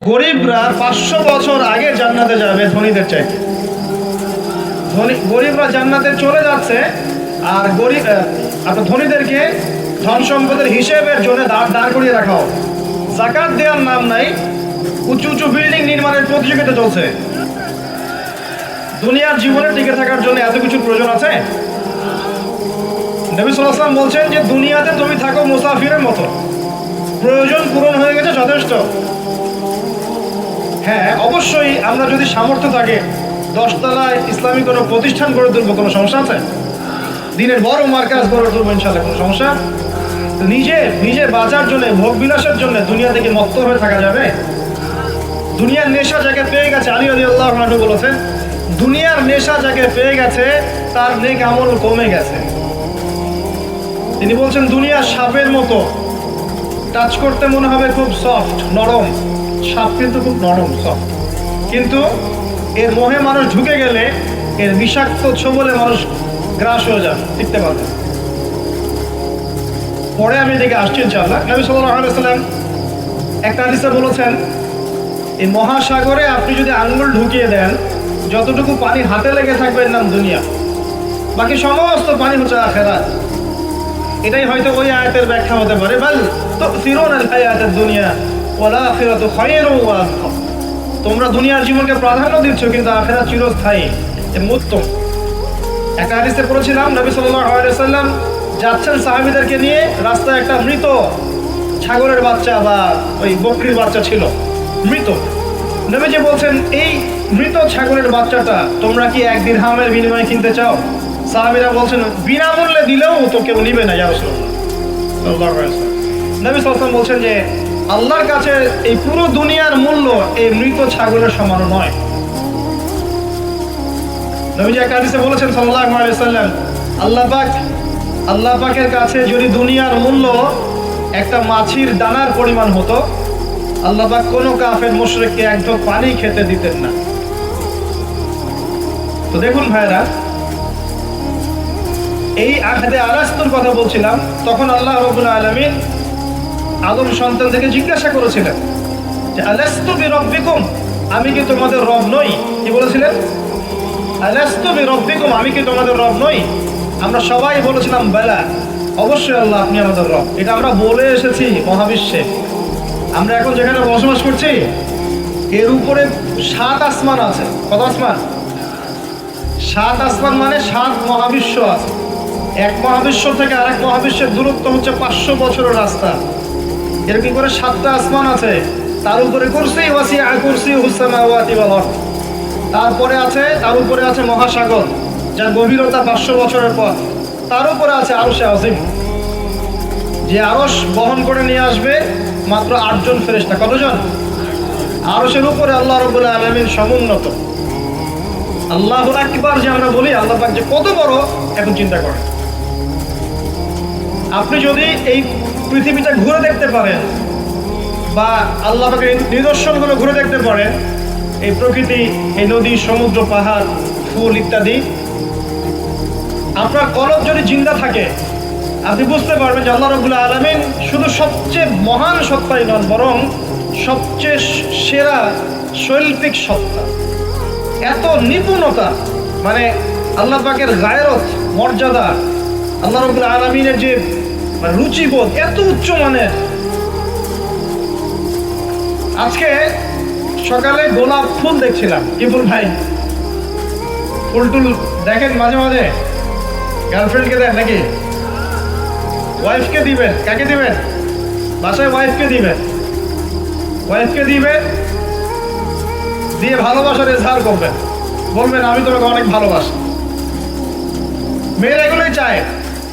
গরিবরা 500 বছর আগে জান্নাতে যাবে ধনীদের চাইতে। গরিবরা জান্নাতে চলে যাচ্ছে, আর আপনার ধনীদেরকে ধন সম্পদের হিসেবের জন্য দাঁড় করিয়ে রাখা হবে। যাকাত দেওয়ার নাম নাই, উঁচু উঁচু বিল্ডিং নির্মাণের প্রতিযোগিতা চলছে। দুনিয়ার জীবনে টিকে থাকার জন্য এত কিছুর প্রয়োজন আছে? নবী সাল্লাল্লাহু আলাইহি ওয়াসাল্লাম বলছেন যে দুনিয়াতে তুমি থাকো মুসাফিরের মতো, প্রয়োজন পূরণ হয়ে গেছে, যথেষ্ট। হ্যাঁ, অবশ্যই আমরা যদি সামর্থ্য থাকে 10 তলায় ইসলামিক কোনো প্রতিষ্ঠান গড়ে তুলবো, কোনো সমস্যা আছে? দিনের বড় মার্কাজ গড়ে তুলবো, ইনশাআল্লাহ, কোনো সমস্যা? নিজে বাঁচার জন্য, ভোগ বিলাসের জন্য দুনিয়া থেকে মত্ত হয়ে থাকা যাবে? দুনিয়ার নেশা যাকে পেয়ে গেছে, আলী রাদিয়াল্লাহু আনহু বলেছেন, দুনিয়ার নেশা যাকে পেয়ে গেছে তার নেক আমল কমে গেছে। তিনি বলছেন দুনিয়ার সাপের মতো, টাচ করতে মনে হবে খুব সফট, নরম। সাপ কিন্তু খুব নরম, সফট, কিন্তু এর মোহে মানুষ ঢুকে গেলে এর বিষাক্ত ছোবলে মানুষ গ্রাস হয়ে যাবে, টিকতে পারবে। পরে আমি এদিকে আসছি ইনশাআল্লাহ। নবী সাল্লাল্লাহু আলাইহি ওয়াসাল্লাম একটা হাদিসে বলেছেন, এই মহাসাগরে আপনি যদি আঙ্গুল ঢুকিয়ে দেন, যতটুকু পানি হাতে লেগে থাকবে এর নাম দুনিয়া, বাকি সমস্ত পানি হচ্ছে আখিরাত। এটাই হয়তো ওই আয়াতের ব্যাখ্যা হতে পারে, বাল তুসিরুনাল হায়াতাদ দুনিয়া ওয়াল আখিরাতু খায়রুন ওয়া আবকা। তোমরা দুনিয়ার জীবনকে প্রাধান্য দিচ্ছ, কিন্তু আখিরাত চিরস্থায়ী এবং উত্তম। একটা হাদিসে পড়েছিলাম, নবী সাল্লাল্লাহু আলাইহি ওয়াসাল্লাম যাচ্ছেন সাহাবীদেরকে নিয়ে, রাস্তায় একটা মৃত ছাগলের বাচ্চা বা ওই বকরির বাচ্চা ছিল, মৃত। নবীজি বলছেন, এই মৃত ছাগলের বাচ্চাটা তোমরা কি 1 দিরহামের বিনিময়ে কিনতে চাও? সাহাবীরা বলছেন, বিনামূল্যে দিলেও তো কেউ নিবে না ইয়া রাসূলুল্লাহ সাল্লাল্লাহু আলাইহি ওয়াসাল্লাম। নবী সাল্লাল্লাহু আলাইহি ওয়াসাল্লাম বলছেন যে আল্লাহর কাছে এই পুরো দুনিয়ার মূল্য এই মৃত ছাগলের সমান নয়। নবীজি এক হাদিসে বলেছেন সাল্লাল্লাহু আলাইহি ওয়াসাল্লাম, আল্লাহ পাকের কাছে যদি দুনিয়ার মূল্য একটা মাছির দানার পরিমাণ হতো, আল্লাহ পাক কোনো কাফের মুশরিককে এক ঢোক পানি খেতে দিতেন না। তো দেখুন ভাইরা, এই আহাদে আলাস্তুর কথা বলছিলাম, তখন আল্লাহ রাব্বুল আলামিন আদম সন্তান থেকে জিজ্ঞাসা করেছিলেন যে আলাস্তু বিরাব্বিকুম, আমি কি তোমাদের রব নই? কি বলেছিলেন? আলাস্তু বিরাব্বিকুম, আমি কি তোমাদের রব নই? আমরা সবাই বলেছিলাম বেলা, অবশ্যই আল্লাহ আপনি আমাদের রব। এটা আমরা বলে এসেছি মহাবিশ্বে। আমরা এখন যেখানে বসবাস করছি এর উপরে 7 আসমান আছে। কত আসমান? 7 আসমান মানে 7 মহাবিশ্ব আছে। এক মহাবিশ্ব থেকে আরেক মহাবিশ্বের দূরত্ব হচ্ছে 500 বছরের রাস্তা। এরকম করে 7টা আসমান আছে, তার উপরে কুরসি, ওয়াসিআ কুরসিয়ুহুস সামাওয়াতি ওয়াল আরদ। তার উপরে আছে মহাসাগর, যার গভীরতা 500 বছরের পথ। তার উপরে আছে আরশে আজিম, যে আরশ বহন করে নিয়ে আসবে মাত্র 8 জন ফেরেশতা। কতজন? আরশের উপরে আল্লাহ রাব্বুল আলামিন সমুন্নত। আল্লাহু আকবার যে আমরা বলি, আল্লাহ পাক যে কত বড় এখন চিন্তা করেন। আপনি যদি এই পৃথিবীটা ঘুরে দেখতে পারেন বা আল্লাহ পাকের নিদর্শনগুলো ঘুরে দেখতে পারেন, এই প্রকৃতি, এই নদী, সমুদ্র, পাহাড়, ফুল ইত্যাদি, আপনার কলব যদি জিন্দা থাকে, আপনি বুঝতে পারবেন যে আল্লাহ রাব্বুল আলামিন শুধু সবচেয়ে মহান সত্তাই নন, বরং সবচেয়ে সেরা শৈল্পিক সত্তা। এত নিপুণতা, মানে আল্লাহ পাকের গায়রত, মর্যাদা, আল্লাহ রাব্বুল আলামিনের যে রুচিবোধ এত উচ্চ মানের। আজকে সকালে গোলাপ ফুল দেখছিলাম। কি ফুল ভাই? ফুল টুল দেখেন মাঝে মাঝে? গার্লফ্রেন্ডকে দেন নাকি? ওয়াইফকে দিবেন? কাকে দিবেন? বাসায় ওয়াইফকে দিবেন। ওয়াইফকে দিবেন, দিয়ে ভালোবাসার ইজহার করবেন, বলবেন আমি তোমাকে অনেক ভালোবাসি। মেয়েরা এগুলোই চায়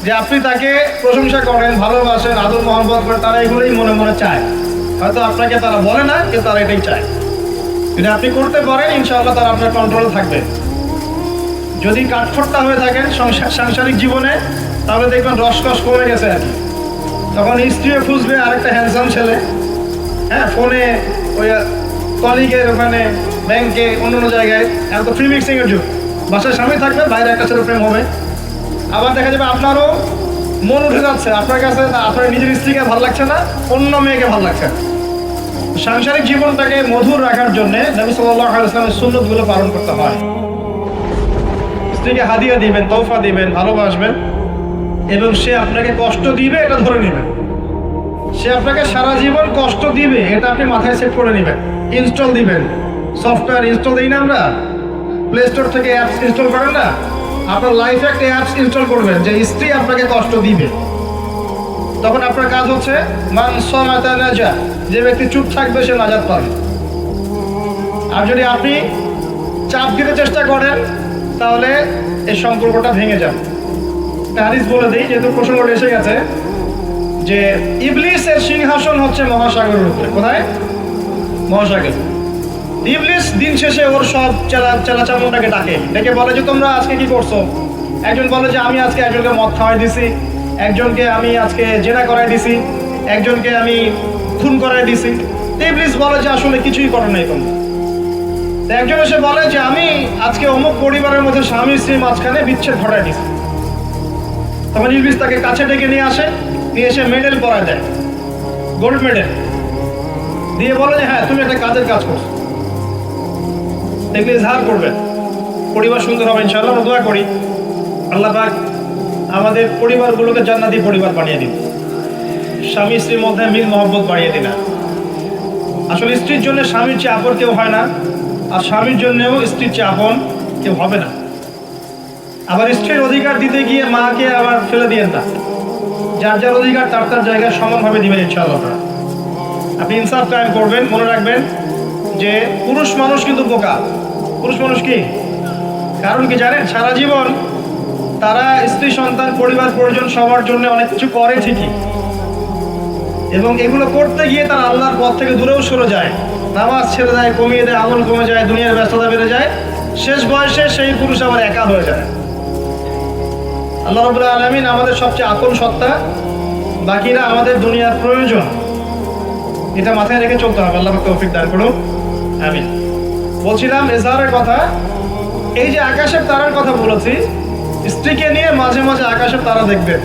যে আপনি তাকে প্রশংসা করেন, ভালোবাসেন, আদর মহব্বত করেন। তারা এগুলোই মনে মনে চায়, হয়তো আপনাকে তারা বলে না, কিন্তু তারা এটাই চায়। যদি আপনি করতে পারেন, ইনশাআল্লাহ তারা আপনার কন্ট্রোলে থাকবে। যদি কাঠখোট্টা হয়ে থাকেন সাংসারিক জীবনে, তাহলে দেখবেন রসকস কমে গেছে আর কি। তখন স্ত্রীও খুঁজবে আরেকটা হ্যান্ডসাম ছেলে, হ্যাঁ, ফোনে, ওই কলিগের ওখানে, ব্যাংকে, অন্য জায়গায়। এখন তো ফ্রি মিক্সিংয়ের যুগ। বাসায় স্বামী থাকবে, বাইরে একটা ছেলে প্রেম হবে। আবার দেখা যাবে আপনারও মন উঠে যাচ্ছে, আপনার কাছে আপনার নিজের স্ত্রীকে ভালো লাগছে না, অন্য মেয়েকে ভালো লাগছে। সাংসারিক জীবনটাকে মধুর রাখার জন্য নবী সাল্লাল্লাহু আলাইহি ওয়াসাল্লামের সুন্নতগুলো পালন করতে হয়। স্ত্রীকে হাদিয়া দিবেন, তোহফা দিবেন, ভালোবাসবেন, এবং সে আপনাকে কষ্ট দিবে এটা ধরে নেবেন। সে আপনাকে সারা জীবন কষ্ট দিবে এটা আপনি মাথায় সেট করে নেবেন। ইনস্টল দিবেন, সফটওয়্যার ইনস্টল দিই না আমরা, প্লে স্টোর থেকে অ্যাপস ইনস্টল করেন না, আপনার লাইফে একটা অ্যাপস ইনস্টল করবেন যে স্ত্রী আপনাকে কষ্ট দিবে। তখন আপনার কাজ হচ্ছে মান সামাতা নাজা, যে ব্যক্তি চুপ থাকবে সে নাজাত পাবে। আর যদি আপনি চাপ দিতে চেষ্টা করেন তাহলে এই সম্পর্কটা ভেঙে যাবে। হাদিস বলে দিই যেহেতু প্রসঙ্গটা এসে গেছে, যে ইবলিসের সিংহাসন হচ্ছে মহাসাগরের উপরে। কোথায়? মহাসাগর। ইবলিস দিন শেষে ওর সব চেলাচামুন্ডাকে ডেকে বলে যে তোমরা আজকে কি করছো? একজন বলে যে আমি আজকে একজনকে মদ খাওয়াই দিছি, একজনকে আমি আজকে জেনা করাই দিছি, একজনকে আমি খুন করাই দিছি। ইবলিস বলে যে আসলে কিছুই করে নাই তোমরা। একজন এসে বলে যে আমি আজকে অমুক পরিবারের মধ্যে স্বামী স্ত্রী মাঝখানে বিচ্ছেদ ঘটাই দিছি। তখন ইবলিস তাকে কাছে ডেকে নিয়ে আসে, নিয়ে এসে মেডেল পরায় দেয়, গোল্ড মেডেল দিয়ে বলে যে হ্যাঁ তুমি একটা কাজের কাজ করছো। দেখলে ইজহার করবেন, পরিবার সুন্দর হবে ইনশাআল্লাহ। আমরা দোয়া করি আল্লাহ পাক আমাদের পরিবারগুলোকে জান্নাতি পরিবার বানিয়ে দিন, স্বামী স্ত্রীর মধ্যে মিল মহব্বত বাড়িয়ে দিন। আসলে স্ত্রীর জন্য স্বামীর চেয়ে আপন কেউ হয় না, আর স্বামীর জন্যও স্ত্রীর চেয়ে আপন কেউ হবে না। আবার স্ত্রীর অধিকার দিতে গিয়ে মাকে আবার ফেলে দিয়েন না, যার যার অধিকার তার তার জায়গায় সমানভাবে দিবেন ইনশাআল্লাহ। আপনি ইনসাফ কায়েম করবেন। মনে রাখবেন যে পুরুষ মানুষ কিন্তু বোকা। পুরুষ মানুষ কি কারণ কি জানেন? সারা জীবন তারা স্ত্রী সন্তান পরিবার পরিজন সবার জন্য অনেক কিছু করে ঠিকই, এবং এগুলো করতে গিয়ে তারা আল্লাহর পথ থেকে দূরেও সরে যায়, নামাজ ছেড়ে দেয়, কমিয়ে দেয়, আমল কমে যায়, দুনিয়ার ব্যস্ততা বেড়ে যায়। শেষ বয়সে সেই পুরুষ আবার একা হয়ে যায়। আল্লাহ রাব্বুল আলামিন আমাদের সবচেয়ে আপন সত্তা, বাকিরা আমাদের দুনিয়ার প্রয়োজন। এটা মাথায় রেখে চলতে হবে। আল্লাহ তৌফিক দান করুন, আমিন। বলছিলাম ইজহারের কথা। এই যে আকাশের তারার কথা বলেছি, স্ত্রীকে নিয়ে মাঝে মাঝে আকাশের তারা দেখবেন,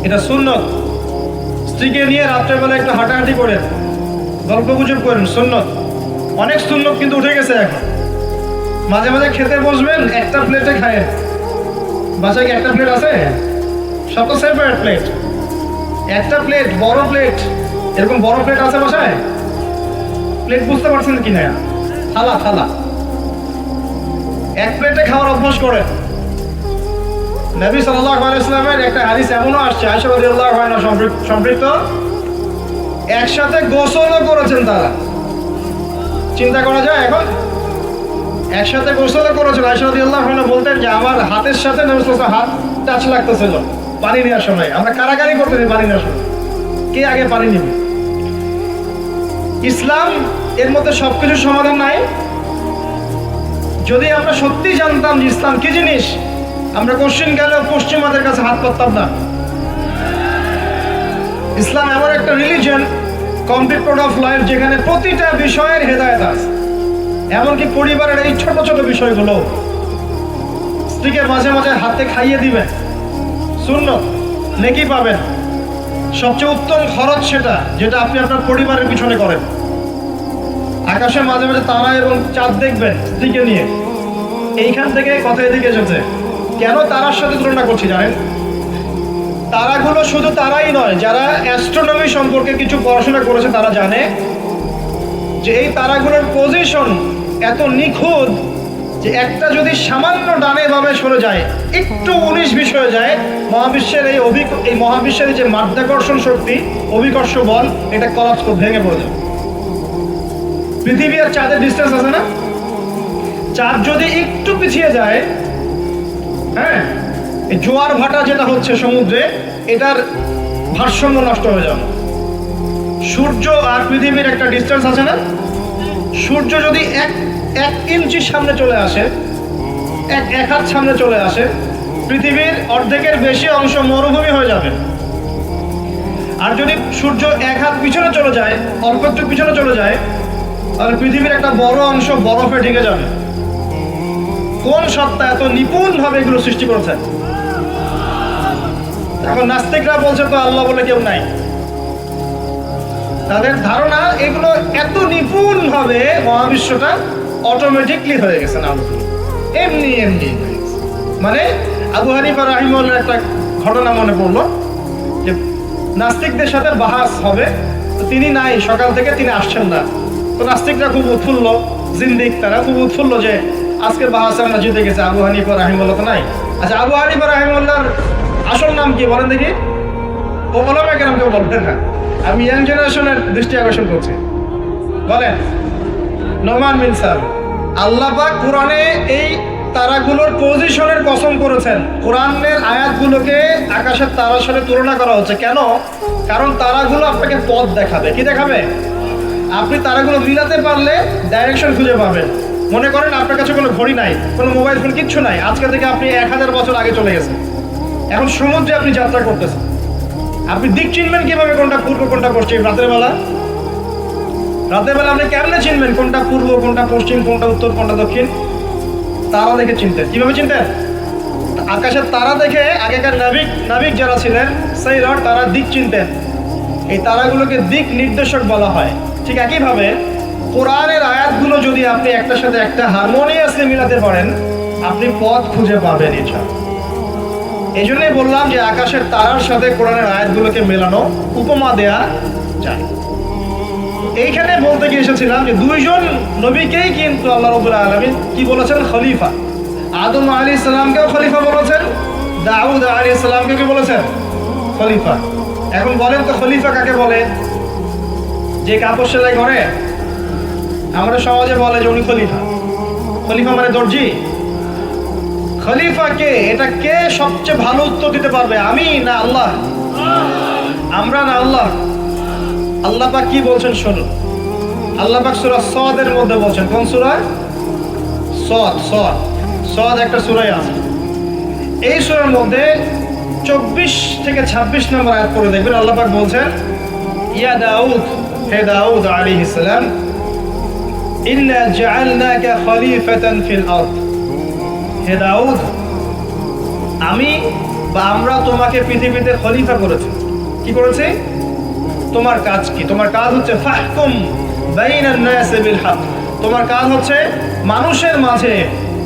এটা সুন্নত। স্ত্রীকে নিয়ে রাত্রেবেলা একটু হাঁটাহাঁটি করেন, গল্প গুজব করেন, সুন্নত। অনেক সুন্নত কিন্তু উঠে গেছে এখন। মাঝে মাঝে খেতে বসবেন, একটা প্লেটে খায়েন। বাসায় কি একটা প্লেট আছে? সব তো সেপারেট প্লেট। একটা প্লেট, বড় প্লেট, এরকম বড় প্লেট আছে বাসায়? প্লেট বুঝতে পারছেন কি না? থালা থালা, এক প্লেটে খাওয়ার অভ্যাস করেন। নবী সাল্লাল্লাহু আলাইহি ওয়াসাল্লামের একটা হাদিস এমনও আসছে, আয়েশা রাদিয়াল্লাহু আনহা সম্পৃক্ত, একসাথে গোসলও করেছেন তারা। চিন্তা করা যায় এখন? একসাথে গোসলও করেছেন। আয়েশা রাদিয়াল্লাহু আনহা বলতেন যে আমার হাতের সাথে নবী সাল্লাল্লাহু আলাইহি ওয়াসাল্লাম হাত টাচ লাগতেছিল পানি নেওয়ার সময়। আমরা কারাকারি করতেছি পানি নেওয়ার সময়, কে আগে পানি নেবে। ইসলাম এর মধ্যে সবকিছুর সমাধান নাই। যদি আমরা সত্যি জানতাম যে ইসলাম কি জিনিস, আমরা কোশ্চেন গেলেও পশ্চিমাদের কাছে হাত পাততাম না। ইসলাম এমন একটা religion, complete code of life, যেখানে প্রতিটা বিষয়ের হেদায়েত আছে। এমনকি পরিবারের এই ছোট ছোট বিষয়গুলো, স্ত্রীকে মাঝে মাঝে হাতে খাইয়ে দিবেন, সুন্নত, নেকি পাবেন। সবচেয়ে উত্তম খরচ সেটা, যেটা আপনি আপনার পরিবারের পিছনে করেন। আকাশে মাঝে মাঝে তারা এবং চাঁদ দেখবেন স্ত্রীকে নিয়ে। এইখান থেকে কথা এদিকে এসেছে। কেন তারার সাথে তুলনা করছি জানেন? তারাগুলো শুধু তারাই নয়, যারা অ্যাস্ট্রোনমি সম্পর্কে কিছু পড়াশোনা করেছে তারা জানে যে এই তারাগুলোর পজিশন এত নিখুঁত যে একটা যদি সামান্য ডানে ভাবে সরে যায়, একটু 19-20 হয়ে যায়, মহাবিশ্বের এই মহাবিশ্বের যে মাধ্যাকর্ষণ শক্তি, অভিকর্ষ বল, এটা কলাপস করে ভেঙে পড়ে যাবে। পৃথিবী আর চাঁদের ডিস্টেন্স আছে না? চাঁদ যদি একটু পিছিয়ে যায়, হ্যাঁ, এই জোয়ার ভাটা যেটা হচ্ছে সমুদ্রে, এটার ভারসাম্য নষ্ট হয়ে যাবে। সূর্য আর পৃথিবীর একটা ডিস্টেন্স আছে না? সূর্য যদি এক ইঞ্চি সামনে চলে আসে, এক হাত সামনে চলে আসে, পৃথিবীর অর্ধেকের বেশি অংশ মরুভূমি হয়ে যাবে। আর যদি সূর্য এক হাত পিছনে চলে যায়, অল্প একটু পিছনে চলে যায়, তাহলে পৃথিবীর একটা বড় অংশ বরফে ঢেকে যাবে। কোন সত্তা এত নিপুণভাবে এগুলো সৃষ্টি করেছে? এখন নাস্তিকরা বলছে তো আল্লাহ বলে কেউ নাই। তাদের ধারণা এগুলো এত নিপুণভাবে মহাবিশ্বটা অটোমেটিকলি হয়ে গেছে না, এমনি এমনি হয়ে গেছে। মানে আবু হানিফা রাহিমাহুল্লাহ একটা ঘটনা মনে পড়লো যে নাস্তিকদের সাথে বাহাস হবে, তো তিনি নাই, সকাল থেকে তিনি আসছেন না। তো নাস্তিকরা খুব উৎফুল্ল, জিন্দিক তারা খুব উৎফুল্ল যে আজকের বাহাসে আমরা জিতে গেছে, আবু হানিফা রাহিমাহুল্লাহ তো নাই। আচ্ছা, আবু হানিফা রাহিমাহুল্লাহর আসল নাম কি বলেন দেখি? ও ওলামা কেন কেউ বলবেন না, আমি ইয়াং জেনারেশনের দৃষ্টি আকর্ষণ করছি, বলেন। নোমান বিন সাবিত। আল্লাহ পাক কোরআনে এই তারাগুলোর পজিশনের কসম করেছেন। কোরআনের আয়াতগুলোকে আকাশের তারার সাথে তুলনা করা হচ্ছে কেন? কারণ তারাগুলো আপনাকে পথ দেখাবে। কি দেখাবে? আপনি তারাগুলো মিলাতে পারলে ডাইরেকশন খুঁজে পাবেন। মনে করেন আপনার কাছে কোনো ঘড়ি নাই, কোনো মোবাইল ফোন, কিচ্ছু নাই, আজকে থেকে আপনি 1000 বছর আগে চলে গেছেন, এখন সমুদ্রে আপনি যাত্রা করতেছেন, আপনি দিক চিনবেন কিভাবে কোনটা পূর্ব কোনটা পশ্চিম? রাতের বেলা আপনি কেমনে চিনবেন কোনটা পূর্ব কোনটা পশ্চিম কোনটা উত্তর কোনটা দক্ষিণ? তারা দেখে চিনতেন। কিভাবে চিনতেন? আকাশের তারা দেখে আগেকার নাবিক যারা ছিলেন সেই তারা দিক চিনতেন। এই তারাগুলোকে দিক নির্দেশক বলা হয়। ঠিক একইভাবে কোরআনের আয়াতগুলো যদি আপনি একটার সাথে একটা হারমোনিয়াসলি মিলাতে পারেন, আপনি পথ খুঁজে পাবেন। এই জন্যই বললাম যে আকাশের তারার সাথে কোরআনের আয়াতগুলোকে মেলানো, উপমা দেয়া যায়। এইখানে বলতে গিয়ে এসেছিলাম যে দুইজন নবীকেই কিন্তু আল্লাহ রাব্বুল আলামিন কি বলেছেন? খলিফা। আদম আলাইহিস সালামকেও খলিফা বলেছেন, দাউদ আলাইহিস সালামকে কি বলেছেন? খলিফা। এখন বলেন তো খলিফা কাকে বলে? যে কাপড় সেলাই করে, আমাদের সমাজে বলে যে উনি খলিফা। খলিফা মানে দর্জি। খলিফা কে? এটা কে সবচেয়ে ভালো উত্তর দিতে পারবে? আমি না আল্লাহ? আমরা না আল্লাহ? আল্লাহ পাক কি বলছেন শুনুন। আল্লাহ পাক সূরা সদের মধ্যে বলছেন। কোন সূরা? সদ একটা সূরাই আছে। এই সূরার মধ্যে 24 থেকে 26 নম্বর আয়াত পড়ে দেখবেন। আল্লাহ পাক বলছেন, ইয়া দাউদ, হে দাউদ আলাইহিস সালাম, ইন্না জাআলনাকা খলিফাতান ফিল আরদ। হে দাউদ, আমি বা আমরা তোমাকে পৃথিবীতে খলিফা করেছি। কি করেছি? তোমার কাজ কি? তোমার কাজ হচ্ছে ফাহকুম বাইনান নাস বিল হক। তোমার কাজ হচ্ছে মানুষের মাঝে,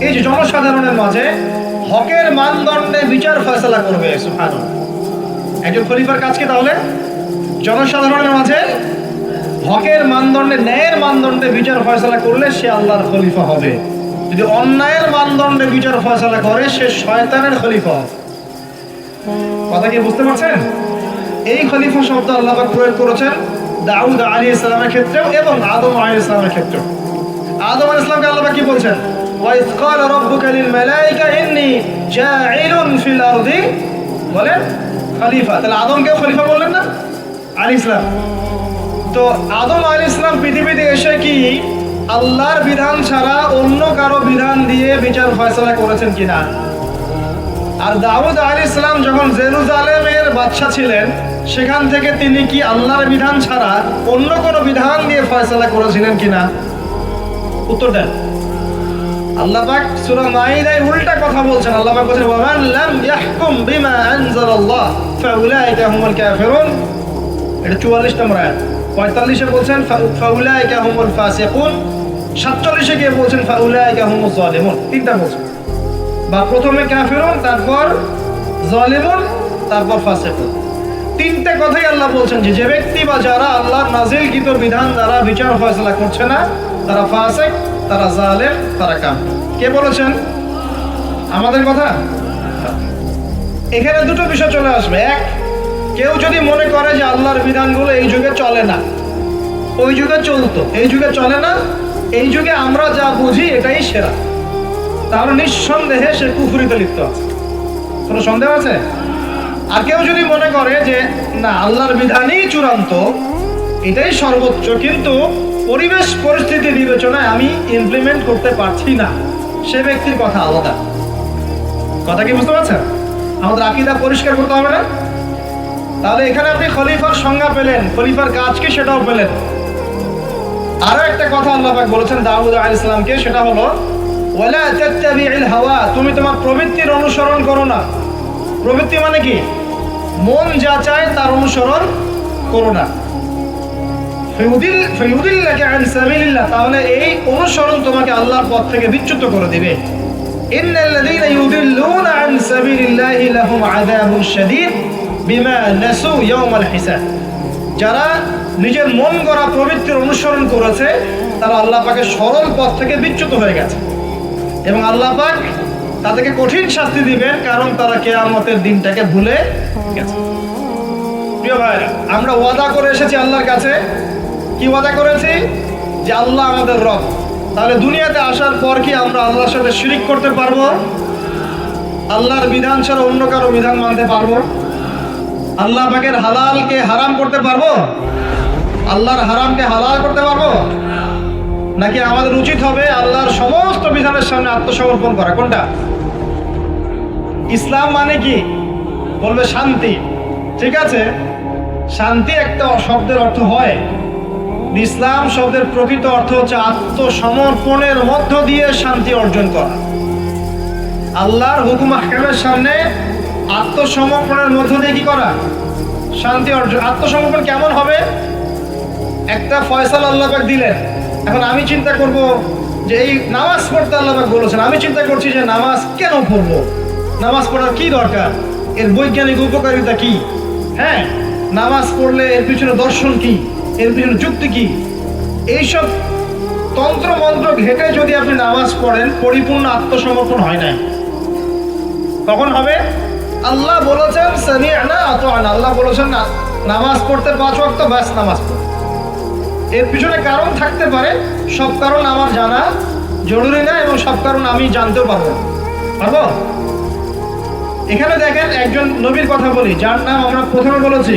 এই যে জনসাধারণের মাঝে হকের মানদণ্ডে বিচার ফয়সালা করবে। সুবহানাল্লাহ। একজন খলিফার কাজ কি তাহলে? জনসাধারণের মাঝে হকের মানদণ্ডে, ন্যায়ের মানদণ্ডে বিচার ফয়সালা করলে সে আল্লাহর খলিফা হবে। যদি অন্যায়ের মানদণ্ডে বিচার ফয়সালা করে, সে শয়তানের খলিফা হবে। কথা কি বুঝতে পারছেন? এই খলিফা শব্দ আল্লাহ পাক প্রয়োগ করেছেন দাউদ আলাইহিস সালামের ক্ষেত্রেও এবং আদম আলাইহিস সালামের ক্ষেত্রেও। আদম আলাইহিস সালামকে আল্লাহ পাক কি বলছেন? ওয়া ইয ক্বালা রাব্বুকা লিল মালাইকা ইন্নী জাঈলুন ফিল আরদি, বলেন খলিফা। তাহলে আদমকেও খলিফা বললেন না আলাইহিস সালাম? তো আদম আলাইহিস সালাম পৃথিবীতে এসে কি আল্লাহর বিধান ছাড়া অন্য কারো বিধান দিয়ে বিচার ফয়সালা করেছেন কিনা? আর দাউদ আলাইহিস সালাম যখন জেরুজালেমের বাদশা ছিলেন, সেখান থেকে তিনি কি আল্লাহর বিধান ছাড়া অন্য কোনো বিধান দিয়ে ফয়সালা করেছিলেন কিনা? উত্তর দেন। আল্লাহ পাক সূরা মাইদায় উল্টা কথা বলছেন। আল্লাহ পাক বলেন, ওয়া মান লাম ইয়াহকুম বিমা আনজালাল্লাহ ফাউলাইকা হুমুল কাফিরুন। এটা 44 নম্বর আয়াত। 45-এ বলছেন ফাউলাইকা হুমুল ফাসিকুন। 47-এ গিয়ে বলছেন ফাউলাইকা হুমুজ জালিমুন। তিনটা বলছেন, বা প্রথমে কাফিরুন, তারপর জালিমুন, তারপর ফাসিকুন। তিনটে কথাই আল্লাহ বলছেন যে ব্যক্তি বা যারা আল্লাহর নাজিলকৃত বিধান দ্বারা বিচার ফয়সালা করছে না, তারা ফাসিক, তারা জালেম, তারা কাফির। কে বলেছেন? আমাদের কথা। এখানে দুটো বিষয় চলে আসবে। এক, কেউ যদি মনে করে যে আল্লাহর বিধানগুলো এই যুগে চলে না, ওই যুগে চলতো, এই যুগে চলে না, এই যুগে আমরা যা বুঝি এটাই সেরা, তাহলে নিঃসন্দেহে সে কুফরিতে লিপ্ত আছে। কোনো সন্দেহ আছে? আর কেউ যদি মনে করে যে না, আল্লাহর বিধানই চূড়ান্ত, এটাই সর্বোচ্চ, কিন্তু পরিবেশ পরিস্থিতি বিবেচনায় আমি ইমপ্লিমেন্ট করতে পারছি না, সে ব্যক্তির কথা আলাদা। কথা কি বুঝতে পারছেন? আমাদের আকীদা পরিষ্কার করতে হবে না? তাহলে এখানে আপনি খলিফার সংজ্ঞা পেলেন, খলিফার কাজ কি সেটাও পেলেন। আরো একটা কথা আল্লাহ পাক বলেছেন দাউদ আলাইহিস সালামকে, সেটা হলো ওয়ালা তাত্তাবিউল হাওয়া, তুমি তোমার প্রবৃত্তির অনুসরণ করো না। প্রবৃত্তি মানে কি? মন যা চায় তার অনুসরণ করো না। ফায়ুদিল্লাকা আন সাবিলিল্লাহ, তাহলে এই অনুসরণ তোমাকে আল্লাহর পথ থেকে বিচ্যুত করে দিবে। ইন্নাল্লাযীনা ইউদিল্লুনা আন সাবিলিল্লাহি লাহুম আযাবুন শাদীদ বিমা নাসু ইয়াওমাল হিসাব। যারা নিজের মন গড়া প্রবৃত্তির অনুসরণ করেছে তারা আল্লাহ পাকের সরল পথ থেকে বিচ্যুত হয়ে গেছে এবং আল্লাহ পাক তাদেরকে কঠিন শাস্তি দিবেন, কারণ তারা কিয়ামতের দিনটাকে ভুলে গেছে। প্রিয় ভাইরা, আমরা ওয়াদা করে এসেছি আল্লাহর কাছে। কি ওয়াদা করেছি? যে আল্লাহ আমাদের রব। তাহলে দুনিয়াতে আসার পর কি আমরা আল্লাহর সাথে শিরিক করতে পারবো? আল্লাহর বিধান ছাড়া অন্য কারো বিধান মানতে পারবো? আল্লাহ পাকের হালালকে হারাম করতে পারবো? আল্লাহর হারামকে হালাল করতে পারবো? নাকি আমাদের উচিত হবে আল্লাহর সমস্ত বিধানের সামনে আত্মসমর্পণ করা? কোনটা? ইসলাম মানে কি? বলবে শান্তি। ঠিক আছে, শান্তি একটা শব্দের অর্থ হয়। ইসলাম শব্দের প্রকৃত অর্থ হচ্ছে আত্মসমর্পণের মধ্য দিয়ে শান্তি অর্জন করা। আল্লাহর হুকুম আহকামের সামনে আত্মসমর্পণের মধ্য দিয়ে কি করা? শান্তি অর্জন। আত্মসমর্পণ কেমন হবে? একটা ফয়সালা আল্লাহ পাক দিলেন, এখন আমি চিন্তা করব যে এই নামাজ পড়তে আল্লাহ পাক বলেছেন, আমি চিন্তা করছি যে নামাজ কেন পড়বো, নামাজ পড়ার কি দরকার, এর বৈজ্ঞানিক উপকারিতা কি, হ্যাঁ নামাজ পড়লে এর পিছনে দর্শন কি, এর পিছনে যুক্তি কি, এইসব তন্ত্র মন্ত্র ঘেটে যদি আপনি নামাজ পড়েন, পরিপূর্ণ আত্মসমর্পণ হয় না। কখন হবে? আল্লাহ বলেছেন সামি'না আতা'না, আল্লাহ বলেছেন না নামাজ পড়তে 5 ওয়াক্ত, ব্যাস নামাজ পড়ো। এর পিছনে কারণ থাকতে পারে, সব কারণ আমার জানা জরুরি না এবং সব কারণ আমি জানতেও পারবো। এখানে দেখেন একজন নবীর কথা বলি, যার নাম আমরা প্রথমে বলেছি,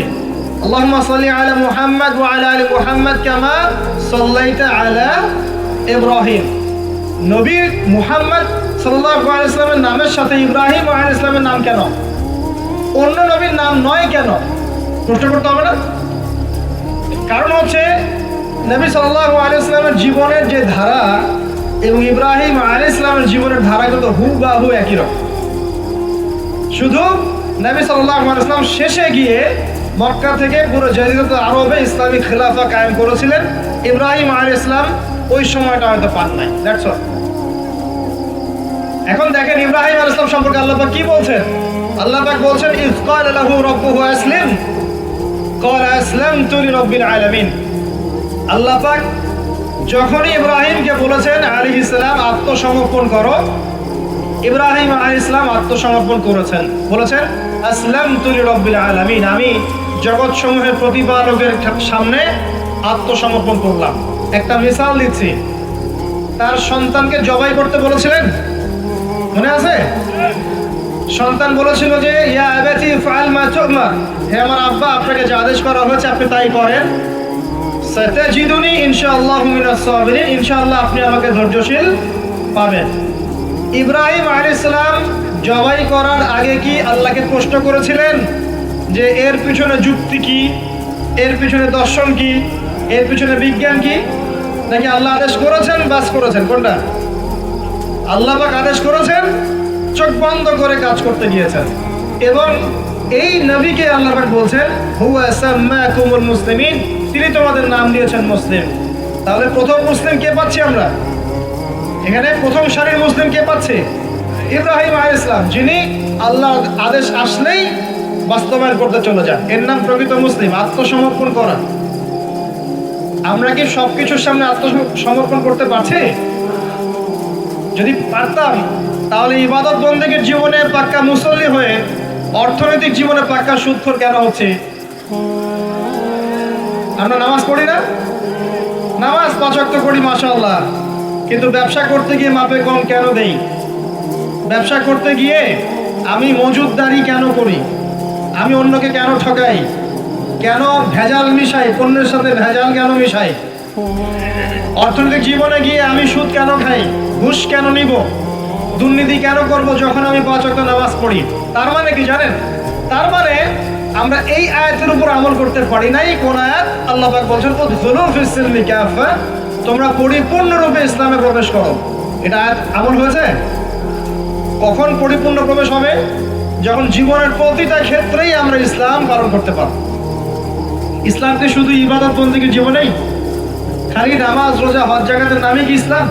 আল্লাহুম্মা সাল্লি আলা মুহাম্মাদ ওয়া আলা আলি মুহাম্মাদ কামা সাল্লাইতা আলা ইব্রাহিম। নবী মুহাম্মদ সাল্লাল্লাহু আলাইহি ওয়াসাল্লামের নামের সাথে ইব্রাহিম আলাইহিস সালামের নাম কেন, অন্য নবীর নাম নয় কেন? প্রশ্ন করতে হবে না? কারণ হচ্ছে নবী সাল্লাল্লাহু আলাইহি ওয়াসাল্লামের জীবনের যে ধারা এবং ইব্রাহিম আলাইহিস সালামের জীবনের ধারা কিন্তু হুবহু একই রকম। শুধু নবী সাল্লাল্লাহু আলাইহি ওয়াসাল্লাম শেষে গিয়ে মক্কা থেকে পুরো জাজিরাতুল আরবে ইসলামিক খিলাফা কায়েম করেছিলেন। ইব্রাহিম আলাইহিস সালাম ওই সময়টা হয়তো পান নাই। That's all. এখন দেখেন ইব্রাহিম আলাইহিস সালাম সম্পর্কে আল্লাহ পাক কি বলছেন? আল্লাহ পাক বলছেন ইয ক্বালা লাহু রাব্বুহু আসলিম ক্বালা আসলামতু লিরাব্বিল আলামিন। আল্লাহ পাক যখনই ইব্রাহিমকে বলেছেন আলাইহিস সালাম আত্মসমর্পণ করো, ইব্রাহিম আলাইহিস সালাম আত্মসমর্পণ করেছেন, বলেছেন আসলামতু লিরাব্বিল আলামিন, আমি জগৎ সমূহের প্রতিপালকের সামনে আত্মসমর্পণ করলাম। একটা মিসাল দিচ্ছি, তার সন্তানকে জবাই করতে বলেছিলেন, মনে আছে? সন্তান বলেছিল যে ইয়া আবাতি ফাআল মা তু'মার, হে আমার আব্বা আপনাকে যে আদেশ করা হয়েছে আপনি তাই করেন। সাতাজিদুনি ইনশাআল্লাহু মিনাস সাবিরিন, ইনশাআল্লাহ আপনি আমাকে ধৈর্যশীল পাবেন। ইব্রাহিম আলাইহিস সালাম জবাই করার আগে কি আল্লাহকে প্রশ্ন করেছিলেন যে এর পিছনে যুক্তি কি, এর পিছনে দর্শন কি, এর পিছনে বিজ্ঞান কি? নাকি আল্লাহ আদেশ করেছেন বাস করেছেন? কোনটা? আল্লাহ পাক আদেশ করেছেন, চোখ বন্ধ করে কাজ করতে গিয়েছেন। এবং এই নবীকে আল্লাহ পাক বলছেন হুয়া সাম্মাকুমুল মুসলিমিন, তিনি তোমাদের নাম দিয়েছেন মুসলিম। তাহলে প্রথম মুসলিম কে পাচ্ছি আমরা এখানে? প্রথম সারির মুসলিম কে পাচ্ছে? ইব্রাহিম আলাইহিস সালাম, যিনি আল্লাহর আদেশ আসলেই বাস্তবায়ন করতে চলে যান। এর নাম প্রকৃত মুসলিম, আত্মসমর্পণ করা। আমরা কি সবকিছুর সামনে আত্মসমর্পণ করতে পারছি? যদি পারতাম তাহলে ইবাদত বন্দেগীর জীবনে পাক্কা মুসল্লি হয়ে অর্থনৈতিক জীবনে পাক্কা সুদখোর কেন হচ্ছে? আমরা নামাজ পড়ি না? নামাজ 5 ওয়াক্ত করি মাশাআল্লাহ, কিন্তু ব্যবসা করতে গিয়ে মাপে কম কেন দেই? ব্যবসা করতে গিয়ে আমি মজুদদারি কেন করি? আমি অন্যকে কেন ঠকাই? কেন ভেজাল মিশাই? পণ্যের সাথে ভেজাল কেন মিশাই? অর্থনৈতিক জীবনে গিয়ে আমি সুদ কেন খাই? ঘুষ কেন নিব? দুর্নীতি কেন করব যখন আমি 5 ওয়াক্ত নামাজ পড়ি? তার মানে কি জানেন? তার মানে আমরা এই আয়াতের উপর আমল করতে পারি নাই। কোন আয়াত? আল্লাহ পাক বলছেন উদখুলু ফিস সিলমি কাফা, তোমরা পরিপূর্ণরূপে ইসলামে প্রবেশ করো। এটা আয়াত আমল হয়েছে? কখন পরিপূর্ণ প্রবেশ হবে? যখন জীবনের প্রতিটা ক্ষেত্রেই আমরা ইসলাম পালন করতে পারব। ইসলামকে শুধু ইবাদত বন্দেগীর জীবনেই খালি নামাজ রোজা হজ জাকাতের নামে কি ইসলাম?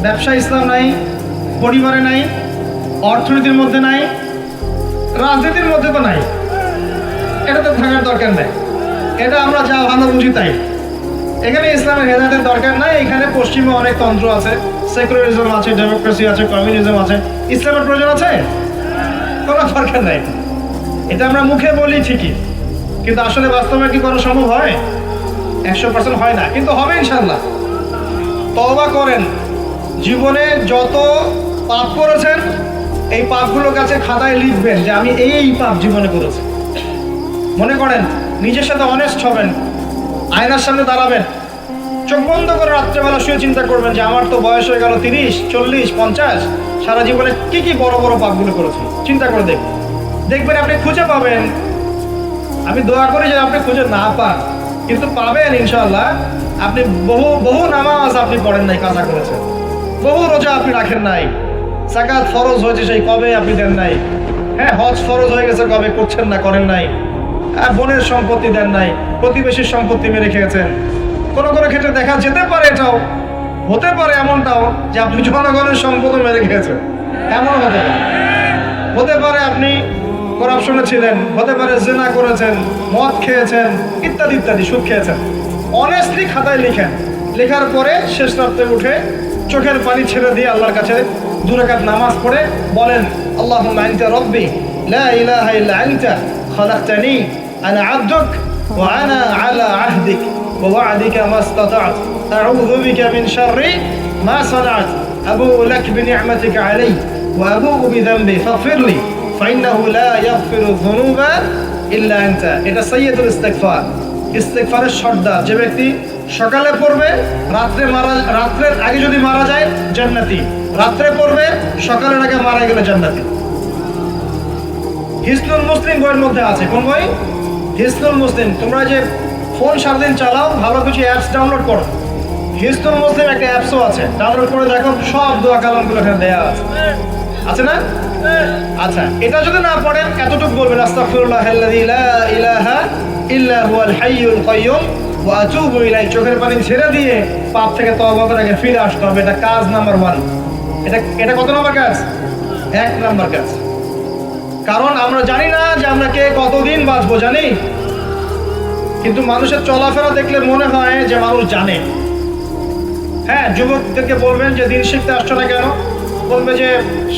ব্যবসা ইসলাম নাই, পরিবারে নাই, অর্থনীতির মধ্যে নাই, রাজনীতির মধ্যে তো নাই। এটা তো থাকার দরকার নাই। এটা আমরা যা ভালো বুঝি তাই। এখানে ইসলামের হেদায়েতের দরকার নাই। এখানে পশ্চিমে অনেক তন্ত্র আছে, সেকুলারিজম আছে, ডেমোক্রেসি আছে, কমিউনিজম আছে। ইসলামের প্রয়োজন আছে? কোনো দরকার নাই। এটা আমরা মুখে বলি ঠিকই, কিন্তু আসলে বাস্তবে কি করা সম্ভব হয়? 100% হয় না, কিন্তু হবে ইনশাল্লাহ। তওবা করেন। জীবনে যত পাপ করেছেন এই পাপগুলোর কাছে খাতায় লিখবেন যে আমি এই পাপ জীবনে করেছি। মনে করেন, নিজের সাথে অনেস্ট হবেন, আয়নার সামনে দাঁড়াবেন, চোখ বন্ধ করে রাত্রেবেলা শুয়ে চিন্তা করবেন যে আমার তো বয়স হয়ে গেল 30, 40, 50, সারা জীবনে কি কি বড় বড় পাপগুলো করেছি। চিন্তা করে দেখবেন আপনি খুঁজে পাবেন। আমি দোয়া করি যে আপনি খুঁজে না পান, কিন্তু পাবেন ইনশাআল্লাহ। আপনি বহু নামাজ আপনি পড়েন নাই, কাজা করেছেন। বহু রোজা আপনি রাখেন নাই। যাকাত ফরজ হয়েছে সেই কবে আপনি দেন নাই। হ্যাঁ, হজ ফরজ হয়ে গেছে কবে করছেন না, করেন নাই। বোনের সম্পত্তি দেন নাই, প্রতিবেশীর সম্পত্তি মেরে খেয়েছেন। কোনো ক্ষেত্রে দেখা যেতে পারে, এটাও হতে পারে এমনটাও যে আপনি জনগণের সম্পদও মেরে খেয়েছেন। এমন হতে পারে আপনি করাপশনে ছিলেন, হতে পারে জিনা করেছেন, মদ খেয়েছেন, ইত্যাদি ইত্যাদি, সুদ খেয়েছেন। অনেস্টলি খাতায় লিখেন। লেখার পরে শেষ রাত্রে উঠে চোখের পানি ছেড়ে দিয়ে আল্লাহর কাছে 2 রাকাত নামাজ পড়ে বলেন, আল্লাহুম্মা আনতা রাব্বি লা ইলাহা ইল্লা আনতা খালাকতানি আনা আবদুক ওয়া আনা আলা আহদিক ওয়া ওয়া'দিকা মাস্তাতা'তু আউযু বিকা মিন শাররি মা সানা'ত আবু'ু লাক বিনি'মাতিকা আলাইয়া ওয়া আবু'ু বিযানবি ফাগফিরলি ফাইন্নাহু লা ইয়াগফিরু যুনুবা ইল্লা আনতা। এটা সাইয়্যিদুল ইস্তিগফার, ইস্তিগফারের সর্দার। যে ব্যক্তি সকালে পড়বে, রাত্রের আগে যদি মারা যায় জান্নাতি, রাত্রে পড়বে সকালের আগে মারা গেলে জান্নাতি। হিসনুল মুসলিম বইয়ের মধ্যে আছে। কোন বই? হিসনুল মুসলিম। তোমরা যে ফোন সারাদিন চালাও, ভালো কিছু অ্যাপস ডাউনলোড করো। হিসনুল মুসলিম একটা অ্যাপসও আছে, ডাউনলোড করে দেখো, সব দোয়া কালামগুলো এখানে দেয়া আছে না? আচ্ছা, এটা যদি না পড়েন এতটুকু বলবেন, আস্তাগফিরুল্লাহাল্লাযী লা ইলাহা ইল্লা হুয়াল হাইয়ুল কাইয়্যুম ওয়া আতুবু ইলাইহি। চোখের পানি ছেড়ে দিয়ে পাপ থেকে তওবা করে ফিরে আসতে হবে। এটা কাজ নাম্বার 1। এটা কত নম্বর কাজ? 1 নম্বর কাজ। কারণ আমরা জানি না যে আমরা কে কতদিন বাঁচবো, জানি। কিন্তু মানুষের চলাফেরা দেখলে মনে হয় যে মানুষ জানে। হ্যাঁ, যুবকদেরকে বলবেন যে দিন শিখতে আসছো না কেন? বলবে যে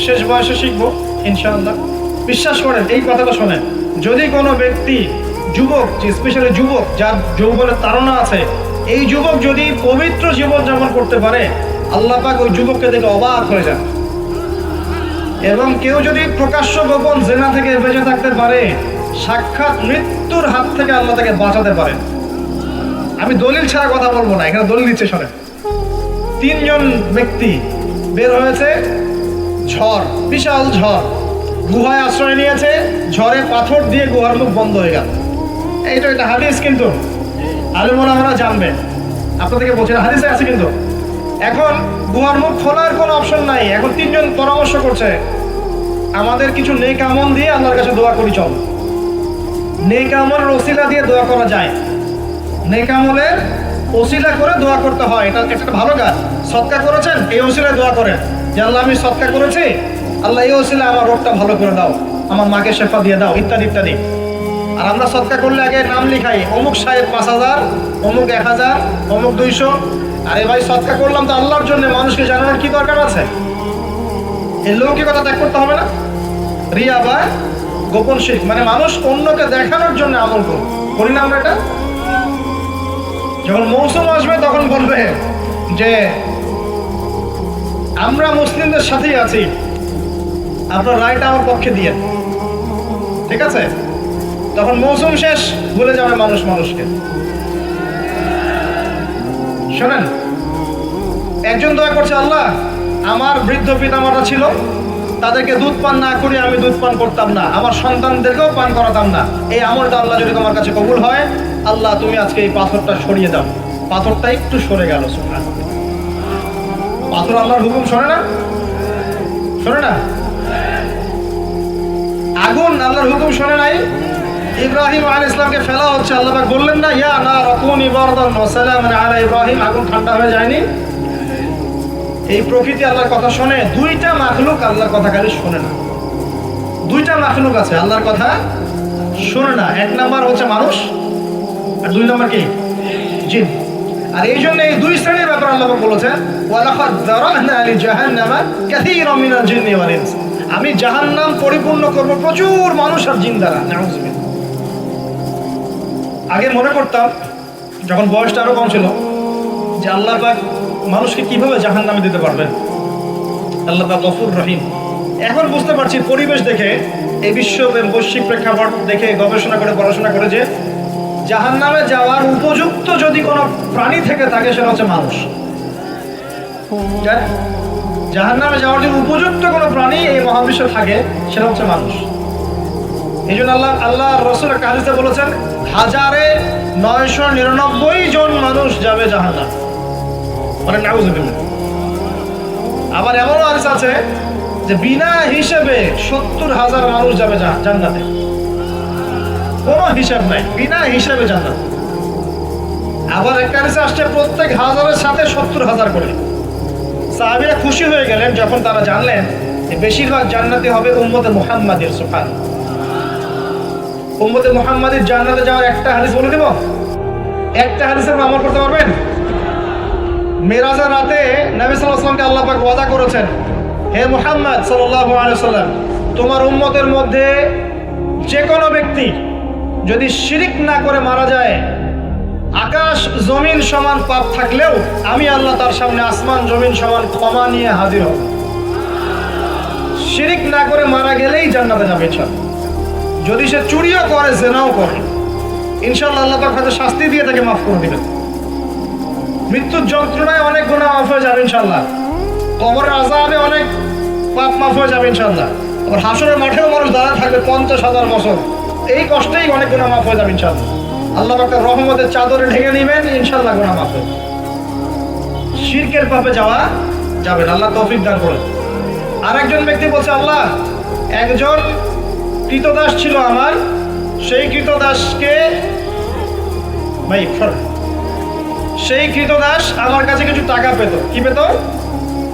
শেষ বয়সে শিখবো ইনশাআল্লাহ। বিশ্বাস করেন, এই কথাটা শোনেন, যদি কোনো ব্যক্তি যুবক, স্পেশালি যুবক যার যৌবনের তাড়না আছে, এই যুবক যদি পবিত্র জীবন যাপন করতে পারে, আল্লাহ পাক ওই যুবককে দেখে অবাক হয়ে যান। এবং কেউ যদি প্রকাশ্য গোপন জেনা থেকে বেঁচে থাকতে পারে, সাক্ষাৎ মৃত্যুর হাত থেকে আল্লাহ তাকে বাঁচাতে পারে। আমি দলিল ছাড়া কথা বলবো না, এখানে দলিল দিচ্ছে শোনেন। 3 জন ব্যক্তি বের হয়েছে, ঝড়, বিশাল ঝড়, গুহায় আশ্রয় নিয়েছে। ঝড়ে পাথর দিয়ে গুহার মুখ বন্ধ হয়ে গেল। এটা হাদিস, কিন্তু আলেম ওলামারা জানবেন। আপনাদেরকে বলছি, হাদিসে আছে কিন্তু। এখন গুহার মুখ খোলার কোনো অপশন নাই। এখন 3 জন পরামর্শ করছে, আমাদের কিছু নেক আমল দিয়ে আল্লাহর কাছে দোয়া করি, চল। নেক আমলের ওসিলা দিয়ে দোয়া করা যায়। নেক আমলের ওসিলা করে দোয়া করতে হয়, এটা একটা ভালো কাজ। সদকা করেছেন, এই ওসিলায় দোয়া করেন যে আল্লাহ আমি সদকা করেছি, আল্লাহ এই ওসিলায় আমার রোগটা ভালো করে দাও, আমার মাকে শেফা দিয়ে দাও, ইত্যাদি ইত্যাদি। আর আমরা সদকা করলে আগে নাম লিখাই, অমুক সাহেব 5000, অমুক 1000, অমুক 200। আরে ভাই, সদকা করলাম তো আল্লাহর জন্য, মানুষকে জানানোর কি দরকার আছে? এই লৌকিকতা ত্যাগ করতে হবে না? রিয়া বা গোপন শিরক, মানে মানুষ অন্যকে দেখানোর জন্য আমল করি না আমরা। এটা যখন মৌসুম আসবে তখন বলবে যে আমরা মুসলিমদের সাথেই আছি, আপনার রায়টা আমার পক্ষে দিয়ে, ঠিক আছে? তখন মৌসুম শেষ, ভুলে যাবে মানুষকে। শোনেন, একজন দোয়া করছে, আল্লাহ আমার বৃদ্ধ পিতামাতা ছিল, তাদেরকে দুধ পান না করে আমি দুধ পান করতাম না, আমার সন্তানদেরকেও পান করাতাম না। এই আমলটা আল্লাহ যদি তোমার কাছে কবুল হয়, আল্লাহ তুমি আজকে এই পাথরটা সরিয়ে দাও। পাথরটা একটু সরে গেল। পাথর আল্লাহর হুকুম শোনে না? আগুন আল্লাহর হুকুম শোনে নাই? ইব্রাহিম আলাইহিস সালামকে ফেলা হচ্ছে, আল্লাহ পাক বললেন না ইয়া নার কুনি বারদান ওয়া সালামান আলা ইব্রাহিম, আগুন ঠান্ডা হয়ে যায়নি? এই প্রকৃতি আল্লাহর কথা শোনে? দুইটা মাখলুক আল্লাহর কথা খালি শোনে না। দুইটা মাখলুক আছে আল্লাহর কথা শোনে না। এক নাম্বার হচ্ছে মানুষ, আর দুই নাম্বার কি? জিন। আর এই জন্য এই দুই শ্রেণীর ব্যাপারে আল্লাহ পাক বলেছেন ওয়ালাকাদ যারানা লিজাহান্নামা কাসীরাম মিনাল জিন্নি ওয়াল ইনস, আমি জাহান্নাম পরিপূর্ণ করব প্রচুর মানুষ আর জিন দ্বারা। নাউযুবিল্লাহ। আগে মনে করতাম যখন বয়সটা আরো কম ছিল যে আল্লাহ পাক মানুষকে কিভাবে জাহান্নামে দিতে পারবেন, আল্লাহ পাক গফুর রহিম। এখন বুঝতে পারছি পরিবেশ দেখে, এই বিশ্ব বৈশ্বিক প্রেক্ষাপট দেখে গবেষণা করে পড়াশোনা করে যে জাহান্নামে যাওয়ার উপযুক্ত যদি কোনো প্রাণী থেকে থাকে সেটা হচ্ছে মানুষ। জাহান্নামে যাওয়ার জন্য উপযুক্ত কোনো প্রাণী এই মহাবিশ্বে থাকে সেটা হচ্ছে মানুষ। এই জন্য আল্লাহ রসুল একটা হাদিসে বলেছেন 1999 জন মানুষ যাবে জাহান্নাম, মানে নাউযুবিল্লাহ। আবার এমনও হাদিস আছে যে বিনা হিসেবে 70,000 মানুষ যাবে জান্নাতে, কোনো হিসাব নাই, বিনা হিসাবে জান্নাত। আবার একটা হাদিসে আসছে প্রত্যেক হাজারের সাথে 70,000 করে। সাহাবীরা খুশি হয়ে গেলেন যখন তারা জানলেন যে বেশিরভাগ জান্নাতি হবে উম্মতে মুহাম্মাদের। সুবহানাল্লাহ। উম্মতে মুহাম্মাদের জান্নাতে যাওয়ার একটা হাদিস বলে দেব, একটা হাদিসের আমল করতে পারবেন? মেরাজের রাতে নবী সাল্লাল্লাহু আলাইহি ওয়াসাল্লামকে আল্লাহ পাক ওয়াদা করেছেন, হে মুহাম্মদ সাল্লাল্লাহু আলাইহি ওয়াসাল্লাম, তোমার উম্মতের মধ্যে যে কোনো ব্যক্তি যদি শিরিক না করে মারা যায়, আকাশ জমিন সমান পাপ থাকলেও আমি আল্লাহ তার সামনে আসমান জমিন সমান ক্ষমা নিয়ে হাজির হব। শিরিক না করে মারা গেলেই জান্নাতে যাবে ইনশাআল্লাহ। যদি সে চুরিও করে, জেনাও করে, ইনশাআল্লাহ আল্লাহ তার কাছে শাস্তি দিয়ে তাকে মাফ করে দিবেন। মৃত্যুর যন্ত্রণায় অনেক গুনাহ মাফ হয়ে যাবে ইনশাআল্লাহ। কবরের আযাবে অনেক পাপ মাফ হয়ে যাবে ইনশাআল্লাহ। আবার হাসরের মাঠেও মানুষ দাঁড়া থাকবে 50,000 বছর, এই কষ্টেই অনেক গুনাহ মাফ হয়ে যাবে ইনশাআল্লাহ। আল্লাহ পাক তার রহমতের চাদরে ঢেকে নেবেন, ইনশাআল্লাহ গুনাহ মাফ হবে। শিরকের পাপে যাওয়া যাবে না, আল্লাহ তৌফিক দান করেন। আরেকজন ব্যক্তি বলছে, আল্লাহ একজন কৃতদাস ছিল আমার, সেই কৃতদাসকে সেই কৃতদাস আমার কাছে কিছু টাকা পেত। কি পেত?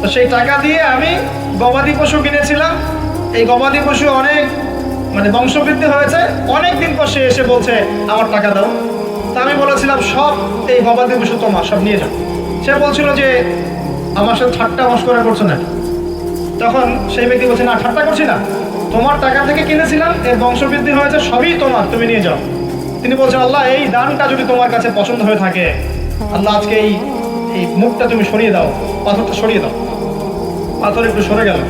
তো সেই টাকা দিয়ে আমি গবাদি পশু কিনেছিলাম। এই গবাদি পশু অনেক বংশবৃদ্ধি হয়েছে। অনেক দিন পর সে এসে বলছে আমার টাকা দাও। তা আমি বলেছিলাম সব এই গবাদি পশু তোমার, সব নিয়ে যাও। সে বলছিল যে আমার সাথে ঠাট্টা মশকরা করছো না। তখন সেই ব্যক্তি বলছে, না ঠাট্টা করছি না, তোমার টাকা থেকে কিনেছিলাম, এর বংশবৃদ্ধি হয়েছে, সবই তোমার, তুমি নিয়ে যাও। তিনি বলছেন, আল্লাহ এই দানটা যদি তোমার কাছে পছন্দ হয়ে থাকে, আল্লাহ আজকে এই মুখটা তুমি সরিয়ে দাও, পাথরটা সরিয়ে দাও। পাথর একটু সরে গেল।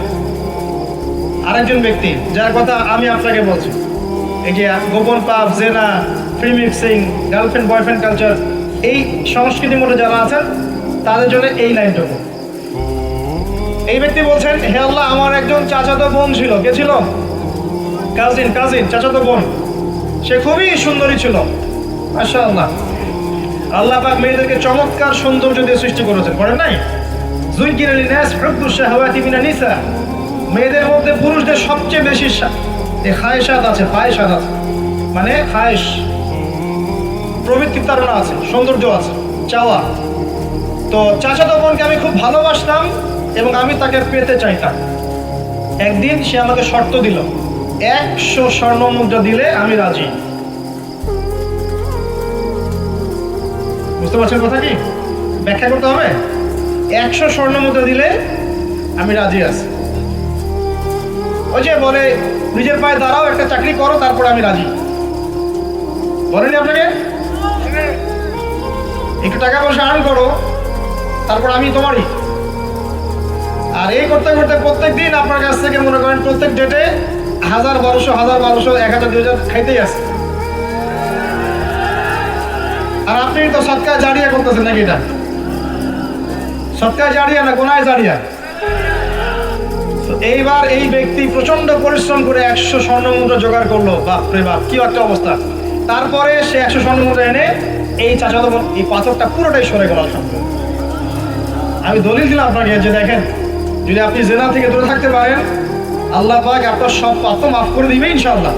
আরেকজন ব্যক্তি যার কথা আমি আপনাকে বলছি, এই যে গোপন পাপ, জেনা, free mixing, girlfriend boyfriend culture, এই সংস্কৃতির মধ্যে যারা আছেন তাদের জন্য এই লাইনটুকু। এই ব্যক্তি বলছেন, হে আল্লাহ আমার একজন চাচাতো বোন ছিল। কে ছিল? কাজিন চাচাতো বোন। সে খুবই সুন্দরী ছিল, মাশাআল্লাহ। আল্লাহ পাক মেয়েদেরকে চমৎকার সৌন্দর্য দিয়ে সৃষ্টি করেছেন, করেন নাই? যুইয়িনা লিন-নাস হুব্বুশ শাহাওয়াতি মিনান নিসা, মেয়েদের মধ্যে পুরুষদের সবচেয়ে বেশি খায়েশাত আছে, ফায়েশাত আছে, মানে খায়েশ, প্রবৃত্তির তাড়না আছে, সৌন্দর্য আছে, চাওয়া। তো চাচাতো বোনকে আমি খুব ভালোবাসতাম এবং আমি তাকে পেতে চাইতাম। একদিন সে আমাকে শর্ত দিল, 100 স্বর্ণ মুদ্রা দিলে আমি রাজি। বুঝতে পারছেন কথা কি? ব্যাখ্যা করতে হবে। 100 স্বর্ণ মুদ্রা দিলে আমি রাজি আছি। ওই যে বলে নিজের পায়ে দাঁড়াও, একটা চাকরি করো, তারপরে আমি রাজি। বলেনি আপনাকে? একটু টাকা পয়সা আর্ন করো, তারপর আমি তোমারই। আর এই করতে করতে প্রত্যেক দিন আপনার কাছ থেকে মনে করেন প্রত্যেক ডেটে 1000-1200, 1000-2000 খাইতেই আছে। আর আপনি তো সদকা জারিয়া করতেছেন নাকি? এটা সদকা জারিয়া না গুনাহে জারিয়া? এইবার এই ব্যক্তি প্রচন্ড পরিশ্রম করে 100 স্বর্ণ মুদ্রা জোগাড় করলো। বাপরে বাপ, কি একটা অবস্থা! তারপরে সে 100 স্বর্ণ মুদ্রা এনে এই চাচাতো বোন, এই পাথরটা পুরোটাই সরে গেল। আমি দলিল দিলাম আপনাকে যে দেখেন, যদি আপনি জেনা থেকে দূরে থাকতে পারেন, আল্লাহ পাক আপনার সব পাপ মাফ করে দিবে ইনশাআল্লাহ।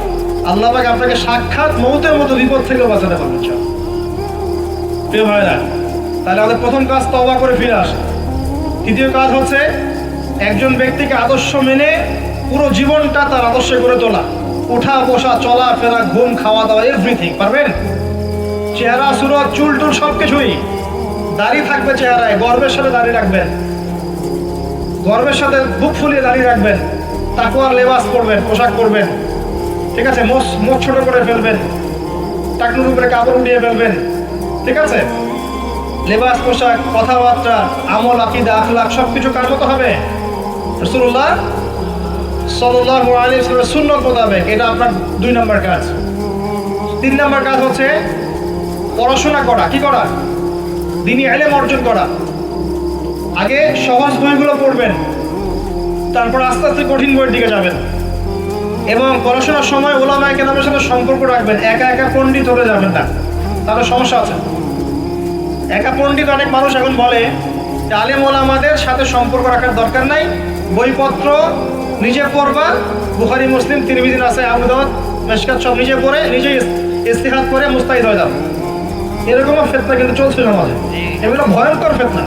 আল্লাহ পাক আপনাকে সাক্ষাৎ মৌতের মতো বিপদ থেকে বাঁচাতে পারবেন। প্রিয় ভাইরা, তাহলে আমাদের প্রথম কাজ তওবা করে ফিরে আসা। দ্বিতীয় কাজ হচ্ছে একজন ব্যক্তিকে আদর্শ মেনে পুরো জীবনটা তার আদর্শে করে তোলা। উঠা বসা, চলা ফেরা, ঘুম, খাওয়া দাওয়া, এভরিথিং পারবেন। চেহারা, সুরত, চুল টুল সবকিছুই। দাড়ি থাকবে চেহারায়, গর্বের সাথে দাড়ি রাখবেন, গর্বের সাথে বুক ফুলিয়ে দাঁড়িয়ে রাখবেন। তাকওয়ার লেবাস পরবেন, পোশাক পরবেন, ঠিক আছে। মুখ ছোট করে ফেলবেন, টাকনুর উপরে কাপড় উঠিয়ে ফেলবেন, ঠিক আছে। লেবাস, পোশাক, কথাবার্তা, আমল, আকীদা, আখলাক সবকিছু কার মতো হবে? রাসূলুল্লাহ সাল্লাল্লাহু আলাইহি ওয়াসাল্লামের সুন্নাত মোতাবেক। এটা আপনার 2 নম্বর কাজ। 3 নম্বর কাজ হচ্ছে পড়াশোনা করা। কি করা? দ্বীনি ইলম অর্জন করা। আগে সহজ বইগুলো পড়বেন, তারপর আস্তে আস্তে কঠিন বইয়ের দিকে যাবেন। এবং পড়াশোনার সময় উলামায়ে কেরামের সাথে সম্পর্ক রাখবেন। একা একা পণ্ডিত হয়ে যাবেন না, তাহলে সমস্যা আছে। একা পণ্ডিত অনেক মানুষ এখন বলে যে আলেম ওলামাদের সাথে সম্পর্ক রাখার দরকার নাই, বইপত্র নিজে পড়বা, বুখারী, মুসলিম, তিরমিজি, নাসাই, আবু দাউদ, মিশকাত সব নিজে পড়ে নিজেই ইস্তিহাদ করে মুস্তাহিদ হয়ে যাবে। এরকমও ফিতনা কিন্তু চলছে সমাজে। এগুলো ভয়ঙ্কর ফিতনা।